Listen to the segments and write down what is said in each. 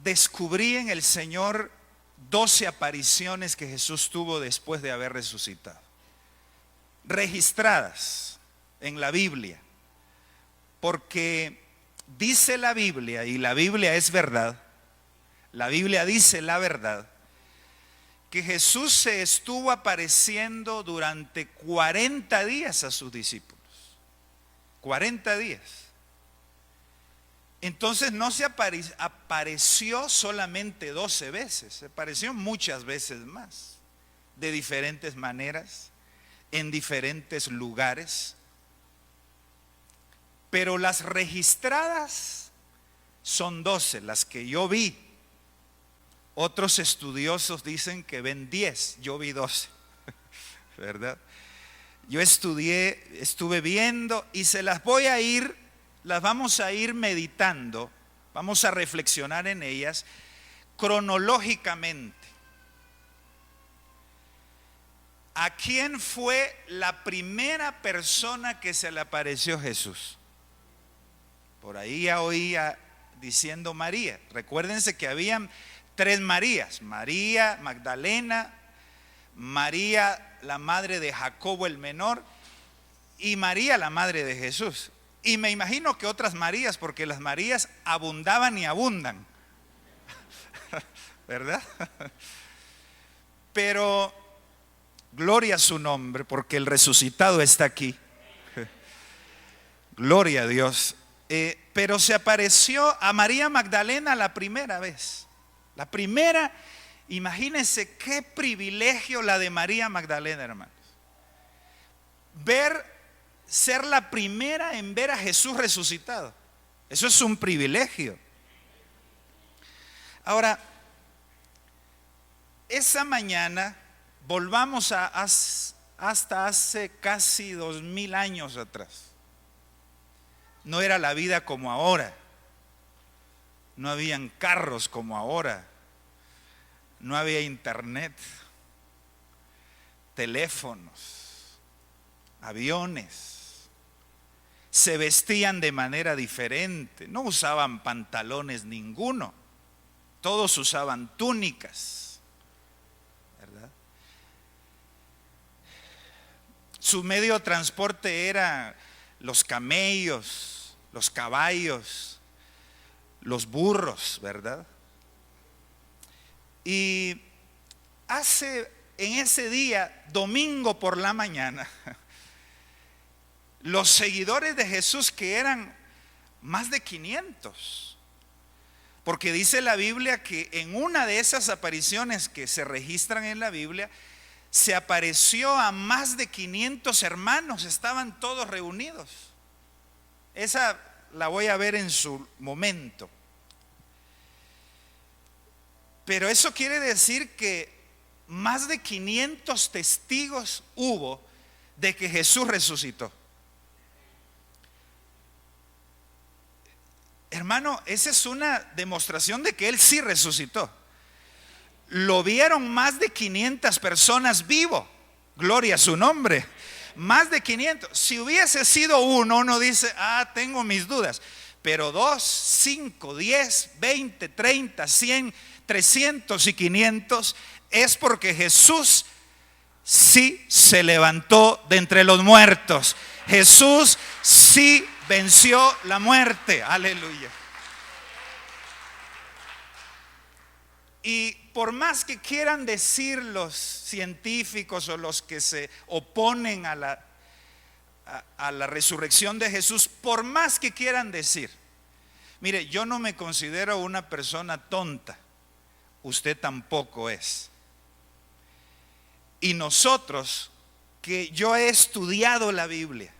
descubrí en el Señor 12 apariciones que Jesús tuvo después de haber resucitado, registradas en la Biblia, porque dice la Biblia, y la Biblia es verdad, la Biblia dice la verdad, que Jesús se estuvo apareciendo durante 40 días a sus discípulos. 40 días. Entonces no se apareció solamente 12 veces, se apareció muchas veces más, de diferentes maneras, en diferentes lugares. Pero las registradas son 12, las que yo vi. Otros estudiosos dicen que ven 10, yo vi 12, ¿verdad? Yo estuve viendo y las vamos a ir meditando, vamos a reflexionar en ellas cronológicamente. ¿A quién fue la primera persona que se le apareció Jesús? Por ahí ya oía diciendo María. Recuérdense que habían 3 Marías: María Magdalena, María la madre de Jacobo el menor y María la madre de Jesús. Y me imagino que otras Marías, porque las Marías abundaban y abundan, ¿verdad? Pero gloria a su nombre, porque el resucitado está aquí. Gloria a Dios. Pero se apareció a María Magdalena la primera vez. La primera, imagínense qué privilegio la de María Magdalena, hermanos. Ser la primera en ver a Jesús resucitado. Eso es un privilegio. Ahora, esa mañana, volvamos hasta hace casi 2000 años atrás. No era la vida como ahora. No habían carros como ahora. No había internet, teléfonos, aviones. Se vestían de manera diferente. No usaban pantalones ninguno. Todos usaban túnicas, ¿verdad? Su medio de transporte era los camellos, los caballos, los burros, ¿verdad? Y en ese día, domingo por la mañana, los seguidores de Jesús, que eran más de 500, porque dice la Biblia que en una de esas apariciones que se registran en la Biblia, se apareció a más de 500 hermanos, estaban todos reunidos. Esa la voy a ver en su momento. Pero eso quiere decir que más de 500 testigos hubo de que Jesús resucitó. Hermano, esa es una demostración de que Él sí resucitó. Lo vieron más de 500 personas vivo. Gloria a su nombre. Más de 500. Si hubiese sido uno dice, tengo mis dudas. Pero 2, 5, 10, 20, 30, 100, 300 y 500 es porque Jesús sí se levantó de entre los muertos. Jesús sí venció la muerte. Aleluya. Y por más que quieran decir los científicos o los que se oponen a la resurrección de Jesús, por más que quieran decir, mire, yo no me considero una persona tonta, usted tampoco es. Y nosotros, que yo he estudiado la Biblia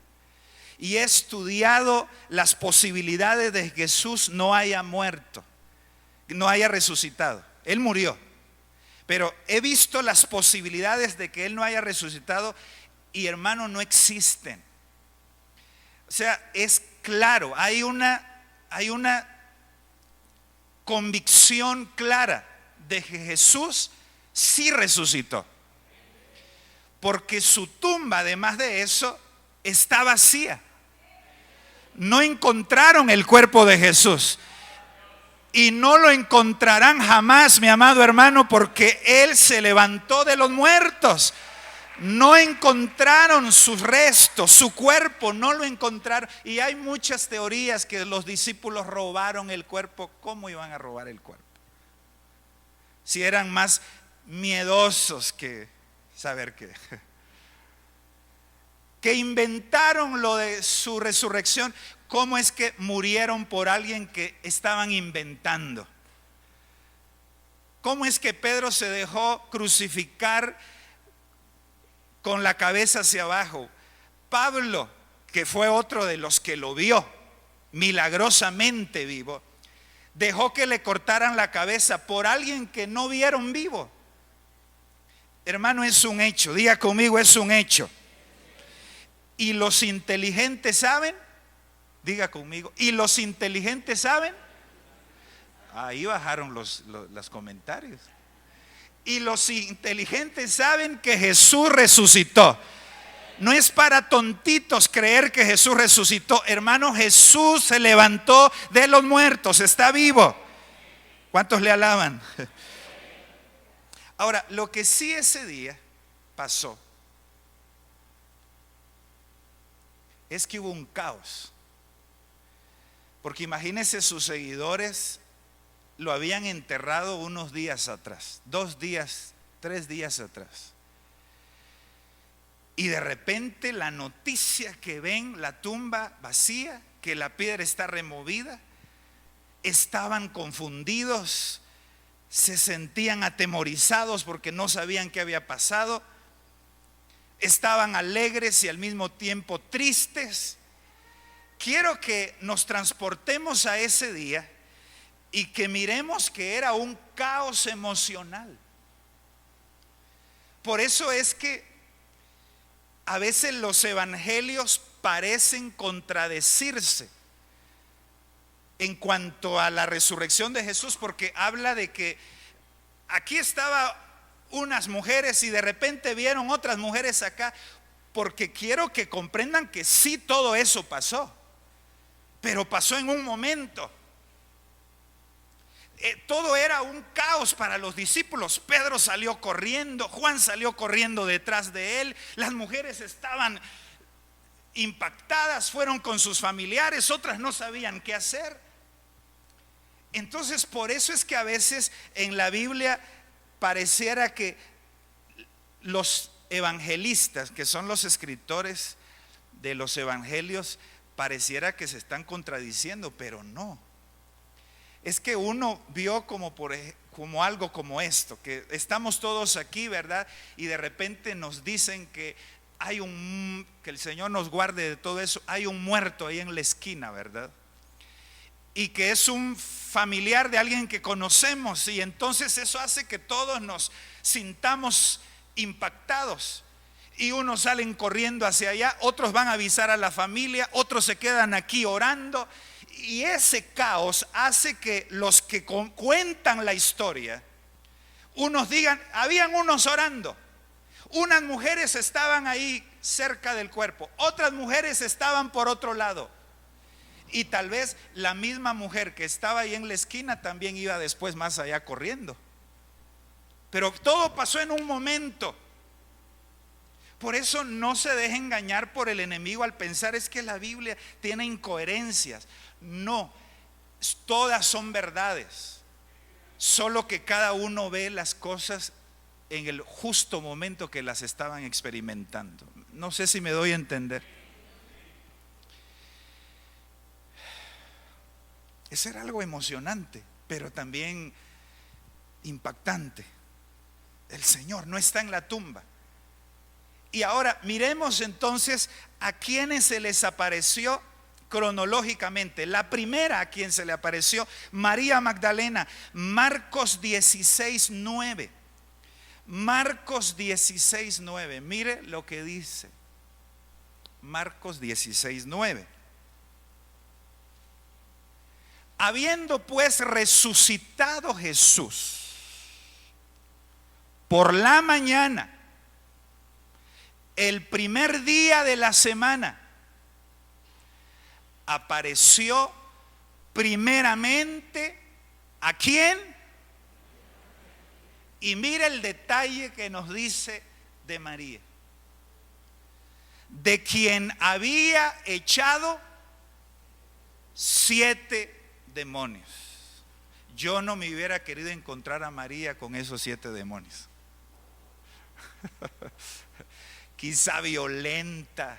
y he estudiado las posibilidades de que Jesús no haya muerto, no haya resucitado. Él murió, pero he visto las posibilidades de que Él no haya resucitado y, hermano, no existen. O sea, es claro, hay una convicción clara de que Jesús sí resucitó, porque su tumba, además de eso, está vacía. No encontraron el cuerpo de Jesús. Y no lo encontrarán jamás, mi amado hermano, porque Él se levantó de los muertos. No encontraron sus restos, su cuerpo, no lo encontraron. Y hay muchas teorías que los discípulos robaron el cuerpo. ¿Cómo iban a robar el cuerpo? Si eran más miedosos que saber qué. Que inventaron lo de su resurrección. ¿Cómo es que murieron por alguien que estaban inventando? ¿Cómo es que Pedro se dejó crucificar con la cabeza hacia abajo? Pablo, que fue otro de los que lo vio milagrosamente vivo, dejó que le cortaran la cabeza por alguien que no vieron vivo. Hermano, es un hecho. Diga conmigo, es un hecho. Y los inteligentes saben. Diga conmigo, ¿y los inteligentes saben? Ahí bajaron los comentarios. Y los inteligentes saben que Jesús resucitó. No es para tontitos creer que Jesús resucitó. Hermano, Jesús se levantó de los muertos, está vivo. ¿Cuántos le alaban? Ahora, lo que sí ese día pasó es que hubo un caos. Porque imagínense, sus seguidores lo habían enterrado unos días atrás, 2 días, 3 días atrás. Y de repente la noticia que ven, la tumba vacía, que la piedra está removida, estaban confundidos, se sentían atemorizados porque no sabían qué había pasado, estaban alegres y al mismo tiempo tristes. Quiero que nos transportemos a ese día y que miremos que era un caos emocional. Por eso es que a veces los evangelios parecen contradecirse en cuanto a la resurrección de Jesús, porque habla de que aquí estaban unas mujeres y de repente vieron otras mujeres acá, porque quiero que comprendan que sí, todo eso pasó. Pero pasó en un momento. Todo era un caos para los discípulos. Pedro salió corriendo, Juan salió corriendo detrás de él. Las mujeres estaban impactadas, fueron con sus familiares, otras no sabían qué hacer. Entonces, por eso es que a veces en la Biblia pareciera que los evangelistas, que son los escritores de los evangelios, pareciera que se están contradiciendo, pero no. Es que uno vio como algo como esto, que estamos todos aquí, ¿verdad? Y de repente nos dicen que que el Señor nos guarde de todo eso, hay un muerto ahí en la esquina, ¿verdad? Y que es un familiar de alguien que conocemos, y entonces eso hace que todos nos sintamos impactados. Y unos salen corriendo hacia allá, otros van a avisar a la familia, otros se quedan aquí orando. Y ese caos hace que los que cuentan la historia, unos digan, habían unos orando, unas mujeres estaban ahí cerca del cuerpo, otras mujeres estaban por otro lado. Y tal vez la misma mujer que estaba ahí en la esquina también iba después más allá corriendo. Pero todo pasó en un momento. Por eso no se deje engañar por el enemigo al pensar es que la Biblia tiene incoherencias. No, todas son verdades. Solo que cada uno ve las cosas en el justo momento que las estaban experimentando. No sé si me doy a entender. Eso era algo emocionante, pero también impactante. El Señor no está en la tumba. Y ahora miremos entonces a quienes se les apareció cronológicamente. La primera a quien se le apareció, María Magdalena, Marcos 16:9. Marcos 16:9. Mire lo que dice. Marcos 16:9. Habiendo pues resucitado Jesús por la mañana, el primer día de la semana, apareció primeramente ¿A quién? Y mira el detalle que nos dice de María. De quien había echado 7 demonios. Yo no me hubiera querido encontrar a María con esos 7 demonios. Quizá violenta,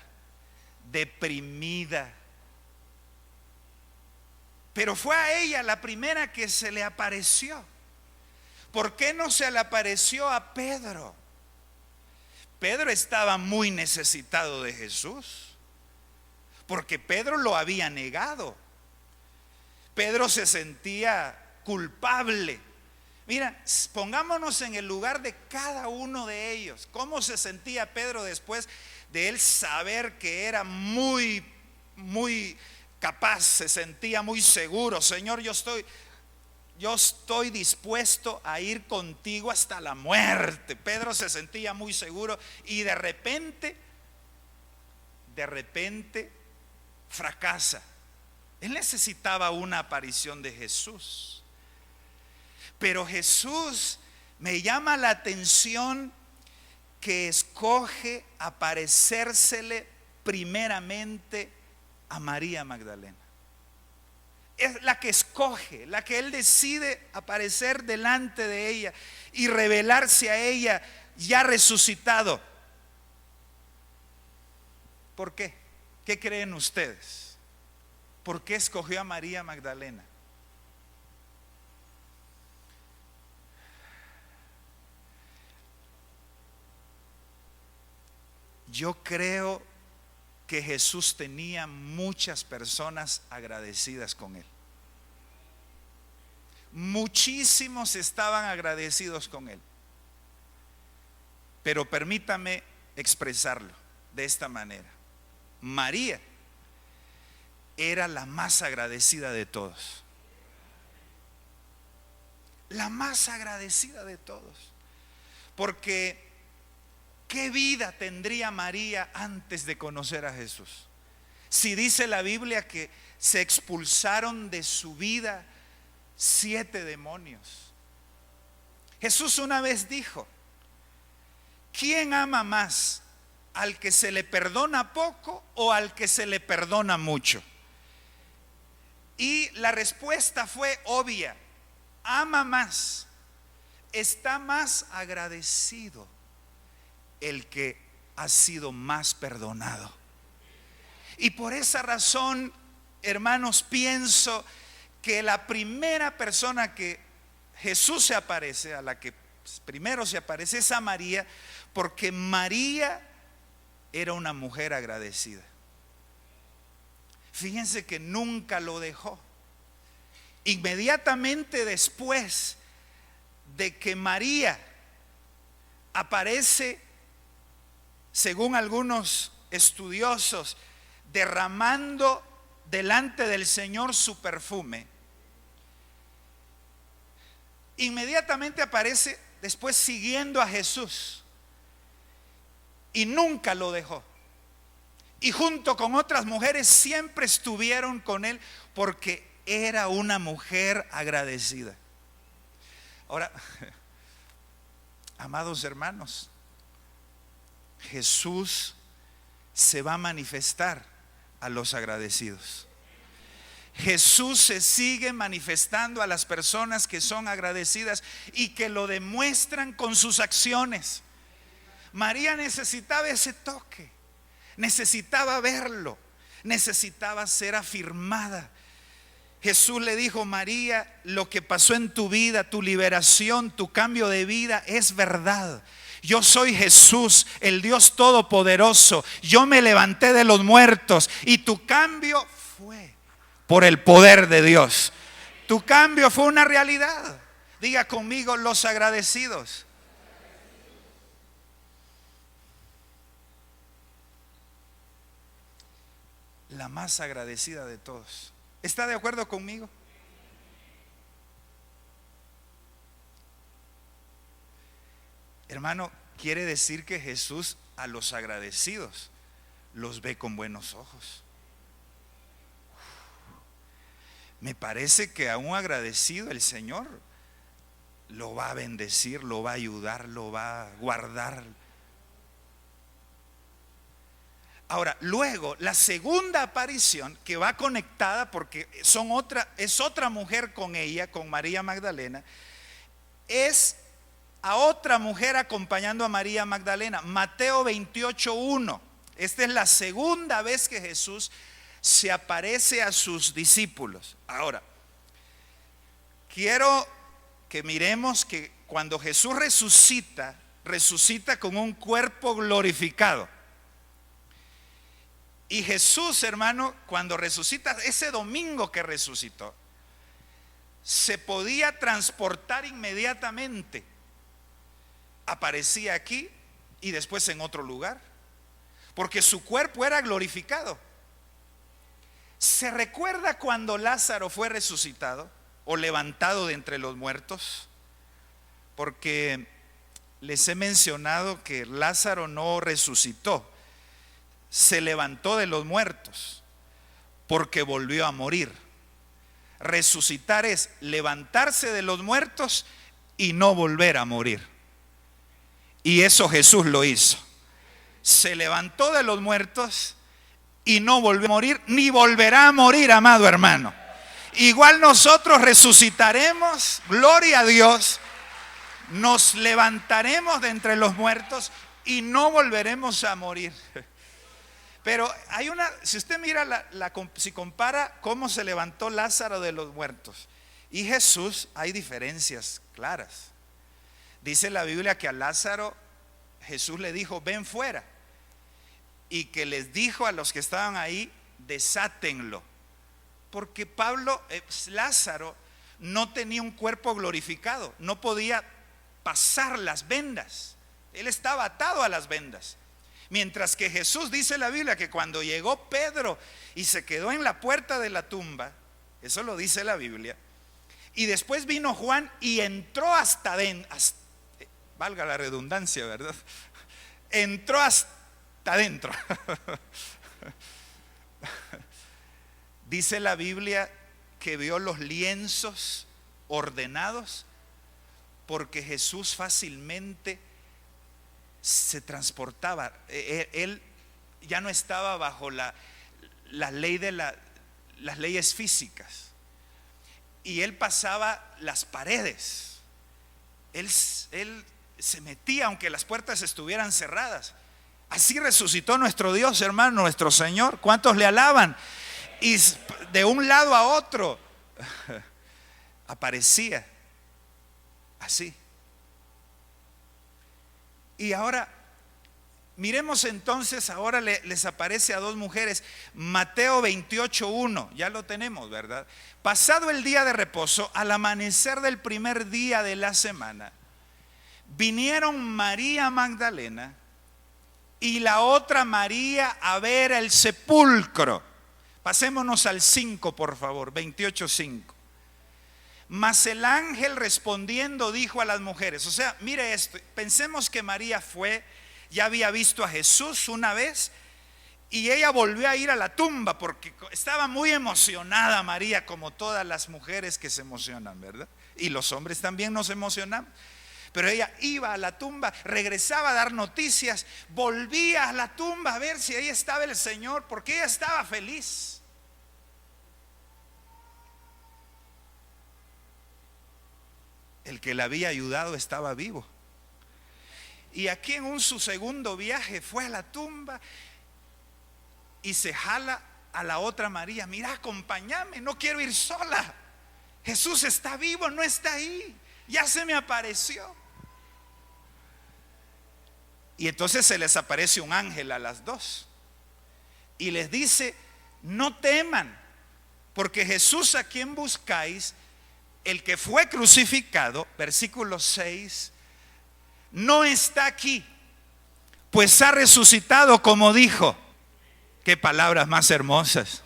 deprimida. Pero fue a ella la primera que se le apareció. ¿Por qué no se le apareció a Pedro? Pedro estaba muy necesitado de Jesús, porque Pedro lo había negado. Pedro se sentía culpable. Mira, pongámonos en el lugar de cada uno de ellos. ¿Cómo se sentía Pedro después de él saber que era muy capaz? Se sentía muy seguro. Señor, yo estoy dispuesto a ir contigo hasta la muerte. Pedro se sentía muy seguro y de repente fracasa. Él necesitaba una aparición de Jesús. Pero Jesús, me llama la atención que escoge aparecérsele primeramente a María Magdalena. Es la que escoge, la que él decide aparecer delante de ella y revelarse a ella ya resucitado. ¿Por qué? ¿Qué creen ustedes? ¿Por qué escogió a María Magdalena? Yo creo que Jesús tenía muchas personas agradecidas con él. Muchísimos estaban agradecidos con él. Pero permítame expresarlo de esta manera. María era la más agradecida de todos. La más agradecida de todos. Porque ¿qué vida tendría María antes de conocer a Jesús? Si dice la Biblia que se expulsaron de su vida 7 demonios. Jesús una vez dijo: ¿quién ama más? ¿Al que se le perdona poco o al que se le perdona mucho? Y la respuesta fue obvia: ama más, está más agradecido el que ha sido más perdonado. Y por esa razón, hermanos, pienso que la primera persona que Jesús se aparece, a la que primero se aparece, es a María, porque María era una mujer agradecida. Fíjense que nunca lo dejó. Inmediatamente después de que María aparece, según algunos estudiosos, derramando delante del Señor su perfume, inmediatamente aparece después siguiendo a Jesús y nunca lo dejó. Y junto con otras mujeres siempre estuvieron con él porque era una mujer agradecida. Ahora, amados hermanos, Jesús se va a manifestar a los agradecidos. Jesús se sigue manifestando a las personas que son agradecidas y que lo demuestran con sus acciones. María necesitaba ese toque, necesitaba verlo, necesitaba ser afirmada. Jesús le dijo: María, lo que pasó en tu vida, tu liberación, tu cambio de vida es verdad. Yo soy Jesús, el Dios Todopoderoso. Yo me levanté de los muertos y tu cambio fue por el poder de Dios. Tu cambio fue una realidad. Diga conmigo: los agradecidos. La más agradecida de todos. ¿Está de acuerdo conmigo? Hermano, quiere decir que Jesús a los agradecidos los ve con buenos ojos. me parece que aún agradecido el Señor lo va a bendecir, lo va a ayudar, lo va a guardar. Ahora, luego, la segunda aparición que va conectada, porque es otra mujer con ella, con María Magdalena, es a otra mujer acompañando a María Magdalena. Mateo 28:1. Esta es la segunda vez que Jesús se aparece a sus discípulos. Ahora, quiero que miremos que cuando Jesús resucita con un cuerpo glorificado. Y Jesús, hermano, cuando resucita, ese domingo que resucitó, se podía transportar inmediatamente. Aparecía aquí y después en otro lugar, porque su cuerpo era glorificado. ¿Se recuerda cuando Lázaro fue resucitado o levantado de entre los muertos? Porque les he mencionado que Lázaro no resucitó, se levantó de los muertos porque volvió a morir. Resucitar es levantarse de los muertos y no volver a morir. Y eso Jesús lo hizo. Se levantó de los muertos y no volvió a morir, ni volverá a morir, amado hermano. Igual nosotros resucitaremos, gloria a Dios, nos levantaremos de entre los muertos y no volveremos a morir. Pero si usted mira, si compara cómo se levantó Lázaro de los muertos y Jesús, hay diferencias claras. Dice la Biblia que a Lázaro Jesús le dijo, ven fuera. Y que les dijo a los que estaban ahí, desátenlo. Porque Lázaro no tenía un cuerpo glorificado, no podía pasar las vendas. Él estaba atado a las vendas. Mientras que Jesús, dice la Biblia, que cuando llegó Pedro y se quedó en la puerta de la tumba, eso lo dice la Biblia, y después vino Juan y entró hasta adentro, valga la redundancia, ¿verdad? Entró hasta adentro. Dice la Biblia que vio los lienzos ordenados porque Jesús fácilmente se transportaba. Él ya no estaba bajo la ley de las leyes físicas, y él pasaba las paredes. Él se metía aunque las puertas estuvieran cerradas. Así resucitó nuestro Dios, hermano, nuestro Señor. ¿Cuántos le alaban? Y de un lado a otro aparecía así. Y ahora, miremos entonces, ahora les aparece a dos mujeres. Mateo 28:1, ya lo tenemos, ¿verdad? Pasado el día de reposo, al amanecer del primer día de la semana, vinieron María Magdalena y la otra María a ver el sepulcro. Pasémonos al 5, por favor, 28:5. Mas el ángel respondiendo dijo a las mujeres, o sea, mire esto, pensemos que María ya había visto a Jesús una vez y ella volvió a ir a la tumba porque estaba muy emocionada María, como todas las mujeres que se emocionan, ¿verdad? Y los hombres también nos emocionamos. Pero ella iba a la tumba, regresaba a dar noticias, volvía a la tumba a ver si ahí estaba el Señor, porque ella estaba feliz. El que la había ayudado estaba vivo. Y aquí en su segundo viaje fue a la tumba y se jala a la otra María. Mira, acompáñame, no quiero ir sola. Jesús está vivo, no está ahí. Ya se me apareció. Y entonces se les aparece un ángel a las dos y les dice, no teman, porque Jesús a quien buscáis, el que fue crucificado, versículo 6, no está aquí, pues ha resucitado como dijo. Qué palabras más hermosas.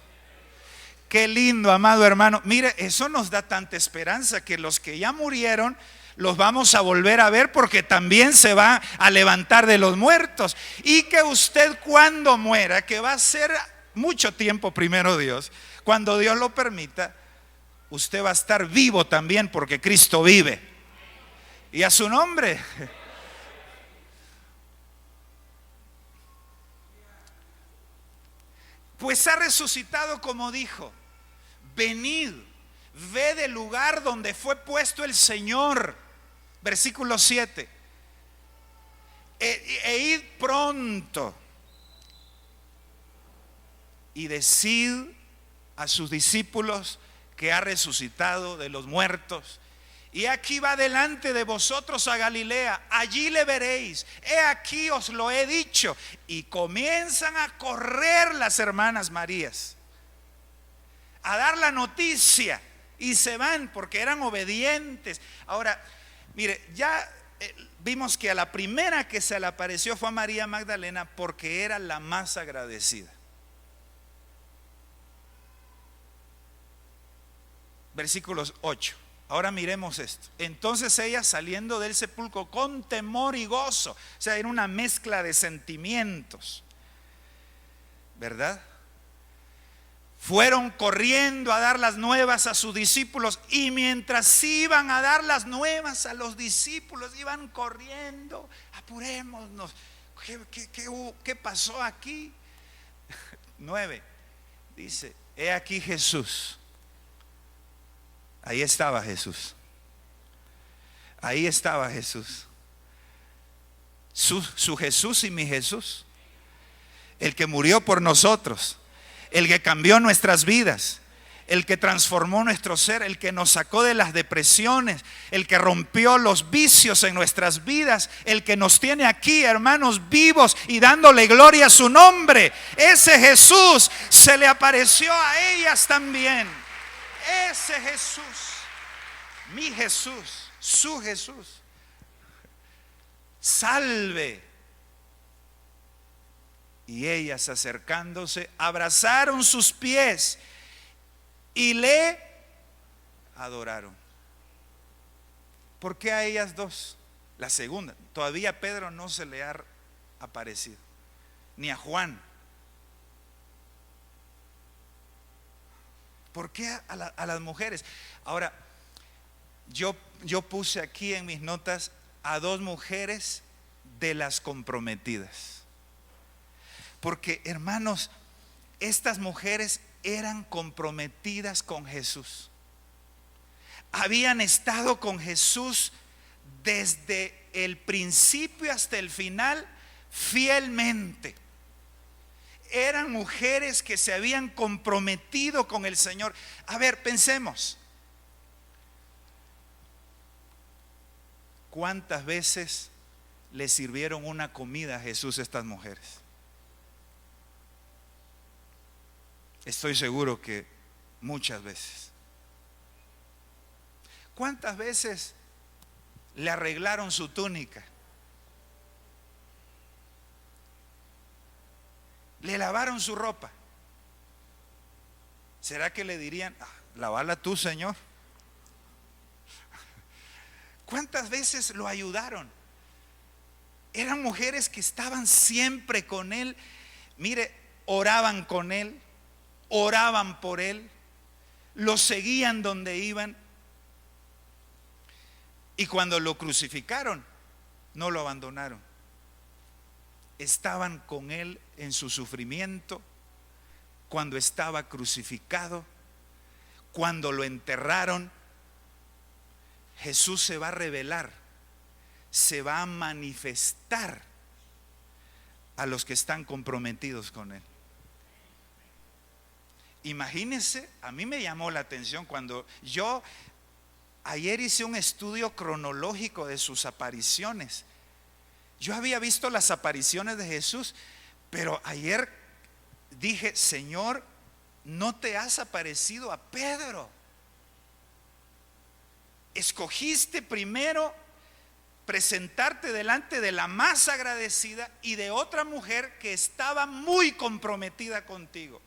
Qué lindo, amado hermano. Mire, eso nos da tanta esperanza que los que ya murieron los vamos a volver a ver, porque también se va a levantar de los muertos. Y que usted, cuando muera, que va a ser mucho tiempo, primero Dios, cuando Dios lo permita, usted va a estar vivo también porque Cristo vive. Y a su nombre. Pues ha resucitado como dijo. Venid, ve del lugar donde fue puesto el Señor. Versículo 7. E id pronto y decid a sus discípulos que ha resucitado de los muertos. Y aquí va delante de vosotros a Galilea, allí le veréis. He aquí os lo he dicho. Y comienzan a correr las hermanas Marías a dar la noticia y se van porque eran obedientes. Ahora, mire, ya vimos que a la primera que se le apareció fue a María Magdalena porque era la más agradecida. Versículos 8. Ahora miremos esto. Entonces ella, saliendo del sepulcro con temor y gozo, o sea, era una mezcla de sentimientos, ¿verdad? Fueron corriendo a dar las nuevas a sus discípulos, y mientras iban a dar las nuevas a los discípulos, iban corriendo: apurémonos, ¿qué pasó aquí? 9 dice: he aquí Jesús. Ahí estaba Jesús. Ahí estaba Jesús. Su Jesús y mi Jesús. El que murió por nosotros. El que cambió nuestras vidas. El que transformó nuestro ser. El que nos sacó de las depresiones. El que rompió los vicios en nuestras vidas. El que nos tiene aquí, hermanos, vivos y dándole gloria a su nombre. Ese Jesús se le apareció a ellas también. Ese Jesús, mi Jesús, su Jesús. Salve. Y ellas, acercándose, abrazaron sus pies y le adoraron. ¿Por qué a ellas dos? La segunda, todavía a Pedro no se le ha aparecido, ni a Juan. ¿Por qué a las mujeres? Ahora, yo puse aquí en mis notas a dos mujeres de las comprometidas. Porque, hermanos, estas mujeres eran comprometidas con Jesús. Habían estado con Jesús desde el principio hasta el final fielmente. Eran mujeres que se habían comprometido con el Señor. A ver, pensemos. ¿Cuántas veces le sirvieron una comida a Jesús estas mujeres? Estoy seguro que muchas veces. ¿Cuántas veces le arreglaron su túnica? Le lavaron su ropa. ¿Será que le dirían: lávala tú, Señor? ¿Cuántas veces lo ayudaron? Eran mujeres que estaban siempre con él. Mire, oraban con él, oraban por él, lo seguían donde iban. Y cuando lo crucificaron, no lo abandonaron. Estaban con él en su sufrimiento, cuando estaba crucificado, cuando lo enterraron. Jesús se va a revelar, se va a manifestar a los que están comprometidos con él. Imagínense, a mí me llamó la atención cuando yo ayer hice un estudio cronológico de sus apariciones. Yo había visto las apariciones de Jesús, pero ayer dije: Señor, no te has aparecido a Pedro. Escogiste primero presentarte delante de la más agradecida y de otra mujer que estaba muy comprometida contigo.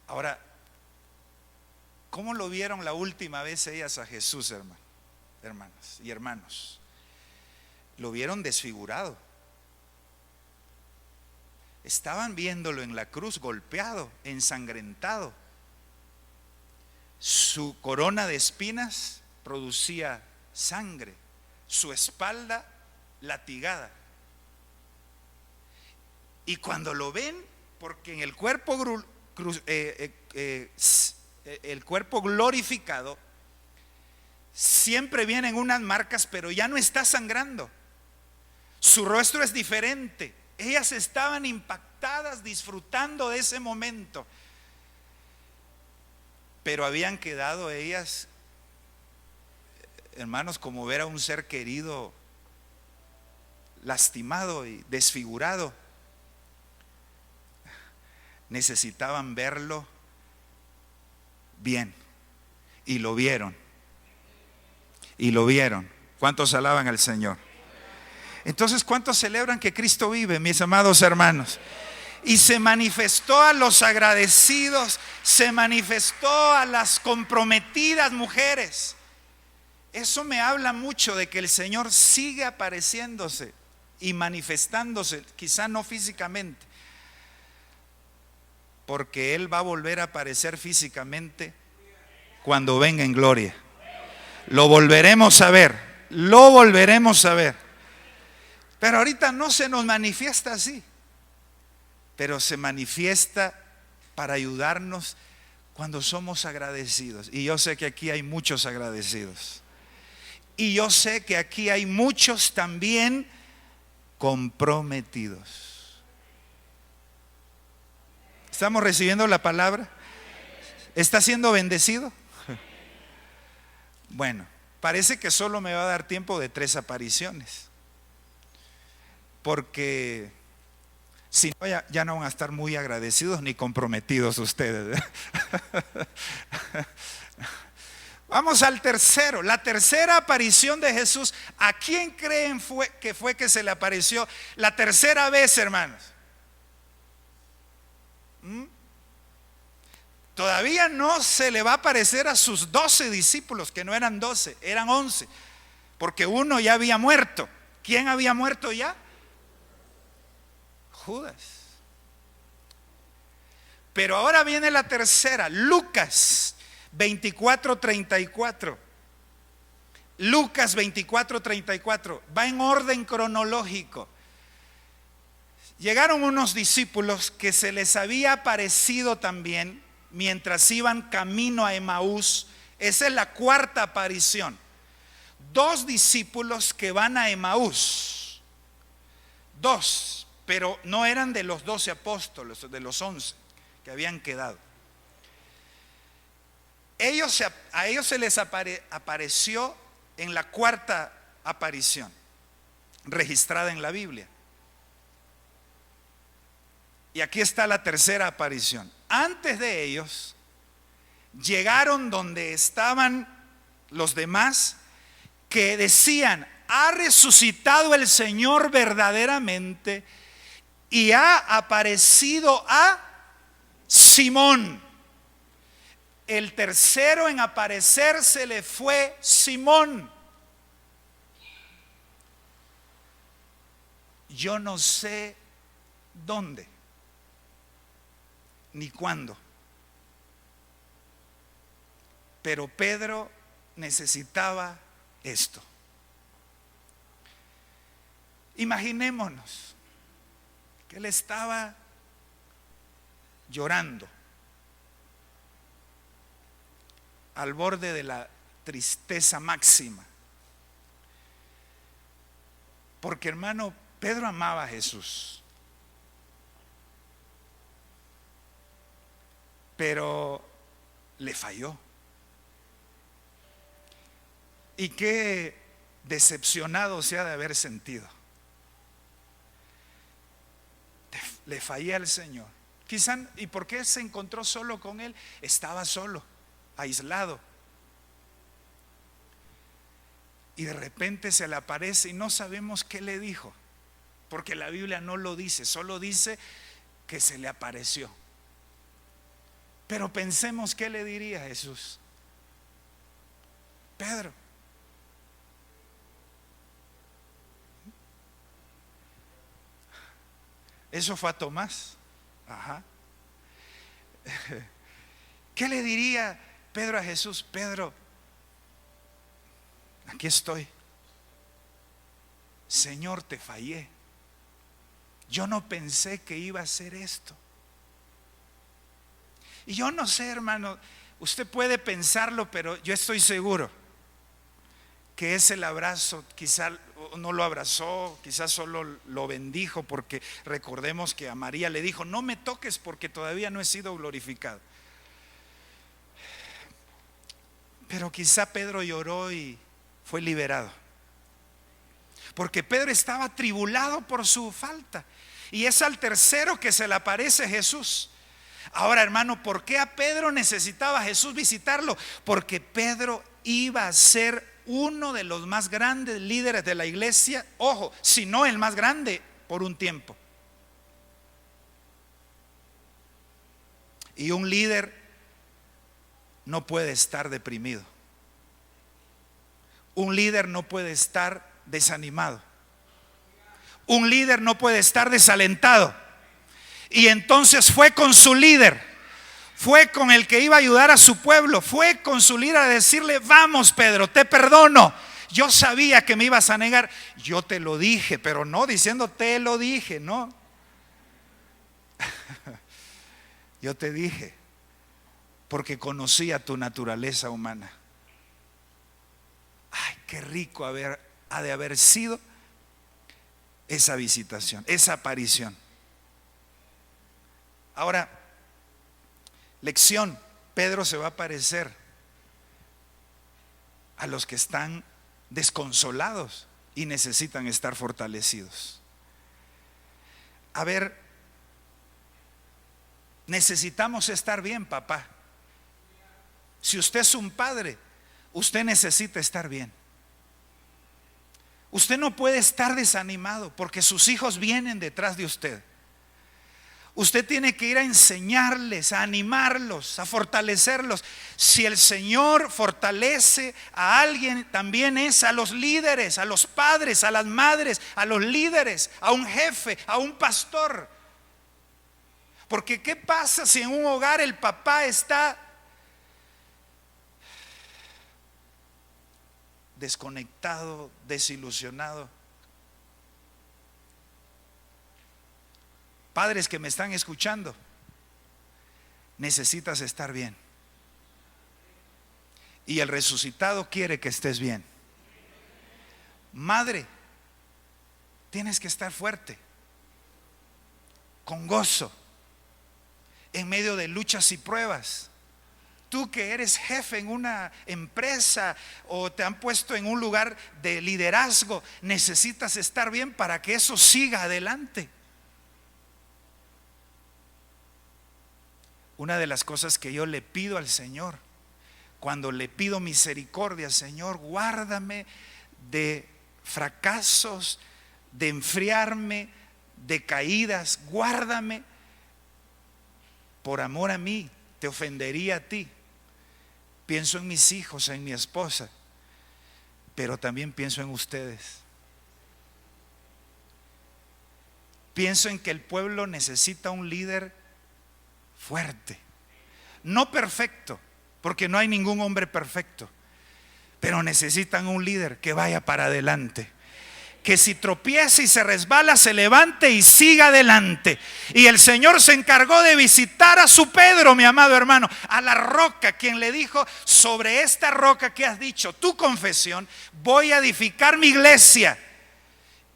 Ahora, ¿cómo lo vieron la última vez ellas a Jesús, hermanas y hermanos? lo vieron desfigurado. Estaban viéndolo en la cruz golpeado, ensangrentado. Su corona de espinas producía sangre, su espalda latigada. Y cuando lo ven, porque en el cuerpo el cuerpo glorificado siempre vienen unas marcas, pero ya no está sangrando. Su rostro es diferente. Ellas estaban impactadas, disfrutando de ese momento, pero habían quedado ellas, hermanos, como ver a un ser querido lastimado y desfigurado. Necesitaban verlo bien, y lo vieron. Y lo vieron. ¿Cuántos alaban al Señor? Entonces, ¿cuántos celebran que Cristo vive, mis amados hermanos? Y se manifestó a los agradecidos, se manifestó a las comprometidas mujeres. Eso me habla mucho de que el Señor sigue apareciéndose y manifestándose, quizá no físicamente, porque Él va a volver a aparecer físicamente cuando venga en gloria. Lo volveremos a ver, lo volveremos a ver. Pero ahorita no se nos manifiesta así, pero se manifiesta para ayudarnos cuando somos agradecidos. Y yo sé que aquí hay muchos agradecidos. Y yo sé que aquí hay muchos también comprometidos. ¿Estamos recibiendo la palabra? ¿Está siendo bendecido? Bueno, parece que solo me va a dar tiempo de 3 apariciones. Porque si no, ya no van a estar muy agradecidos ni comprometidos ustedes. Vamos al tercero, la tercera aparición de Jesús. ¿A quién creen fue que se le apareció la tercera vez, hermanos? Todavía no se le va a aparecer a sus 12 discípulos, que no eran 12, eran 11, porque uno ya había muerto. ¿Quién había muerto ya? Judas. Pero ahora viene la tercera, Lucas 24:34. Lucas 24:34. Va en orden cronológico. Llegaron unos discípulos que se les había aparecido también mientras iban camino a Emaús. Esa es la cuarta aparición. 2 discípulos que van a Emaús. 2. Pero no eran de los 12 apóstoles, de los 11 que habían quedado. A ellos se les apareció en la cuarta aparición registrada en la Biblia. Y aquí está la tercera aparición. Antes de ellos llegaron donde estaban los demás, que decían: ha resucitado el Señor verdaderamente y ha aparecido a Simón. El tercero en aparecer se le fue Simón. Yo no sé dónde ni cuándo, pero Pedro necesitaba esto. Imaginémonos que él estaba llorando, al borde de la tristeza máxima, porque, hermano, Pedro amaba a Jesús, pero le falló. Y qué decepcionado se ha de haber sentido. Le fallé al Señor. Quizá, ¿y por qué se encontró solo con él? Estaba solo, aislado. Y de repente se le aparece y no sabemos qué le dijo, porque la Biblia no lo dice, solo dice que se le apareció. Pero pensemos qué le diría Jesús. Pedro, Eso fue a Tomás. Ajá. ¿Qué le diría Pedro a Jesús? Pedro, aquí estoy. Señor, te fallé. Yo no pensé que iba a hacer esto. Y yo no sé, hermano, usted puede pensarlo, pero yo estoy seguro que es el abrazo, quizá no lo abrazó, quizás solo lo bendijo, porque recordemos que a María le dijo: no me toques porque todavía no he sido glorificado. Pero quizá Pedro lloró y fue liberado, porque Pedro estaba atribulado por su falta, y es al tercero que se le aparece Jesús. Ahora, hermano, ¿por qué a Pedro necesitaba Jesús visitarlo? Porque Pedro iba a ser uno de los más grandes líderes de la iglesia, ojo, si no el más grande por un tiempo. Y un líder no puede estar deprimido. Un líder no puede estar desanimado. Un líder no puede estar desalentado. Y entonces fue con su líder, fue con el que iba a ayudar a su pueblo, fue con su líder a decirle: vamos, Pedro, te perdono. Yo sabía que me ibas a negar. Yo te lo dije, pero no diciendo te lo dije, no. Yo te dije porque conocía tu naturaleza humana. Ay, qué rico ha de haber sido esa visitación, esa aparición. Ahora, lección: Pedro se va a aparecer a los que están desconsolados y necesitan estar fortalecidos. A ver, necesitamos estar bien, papá. Si usted es un padre, usted necesita estar bien. Usted no puede estar desanimado porque sus hijos vienen detrás de usted. Usted tiene que ir a enseñarles, a animarlos, a fortalecerlos. Si el Señor fortalece a alguien, también es a los líderes, a los padres, a las madres, a los líderes, a un jefe, a un pastor. Porque ¿qué pasa si en un hogar el papá está desconectado, desilusionado? Padres que me están escuchando, necesitas estar bien. Y el resucitado quiere que estés bien. Madre, tienes que estar fuerte, con gozo, en medio de luchas y pruebas. Tú que eres jefe en una empresa o te han puesto en un lugar de liderazgo, necesitas estar bien para que eso siga adelante. Una de las cosas que yo le pido al Señor, cuando le pido misericordia: Señor, guárdame de fracasos, de enfriarme, de caídas, guárdame. Por amor a mí, te ofendería a ti. Pienso en mis hijos, en mi esposa, pero también pienso en ustedes. Pienso en que el pueblo necesita un líder fuerte, no perfecto, porque no hay ningún hombre perfecto, pero necesitan un líder que vaya para adelante, que si tropieza y se resbala, se levante y siga adelante. Y el Señor se encargó de visitar a su Pedro, mi amado hermano, a la roca, quien le dijo: sobre esta roca que has dicho, tu confesión, voy a edificar mi iglesia.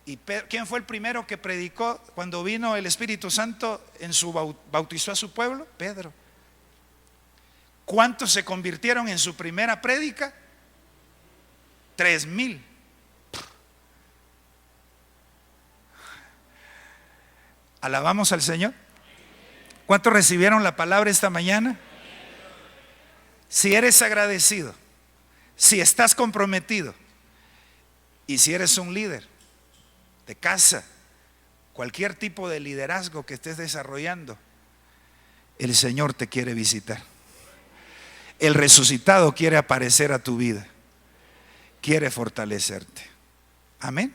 ¿Y quién fue el primero que predicó cuando vino el Espíritu Santo bautizó a su pueblo? Pedro. ¿Cuántos se convirtieron en su primera prédica? 3,000. ¿Alabamos al Señor? ¿Cuántos recibieron la palabra esta mañana? Si eres agradecido, si estás comprometido y si eres un líder de casa, cualquier tipo de liderazgo que estés desarrollando, el Señor te quiere visitar. El resucitado quiere aparecer a tu vida, quiere fortalecerte. Amén.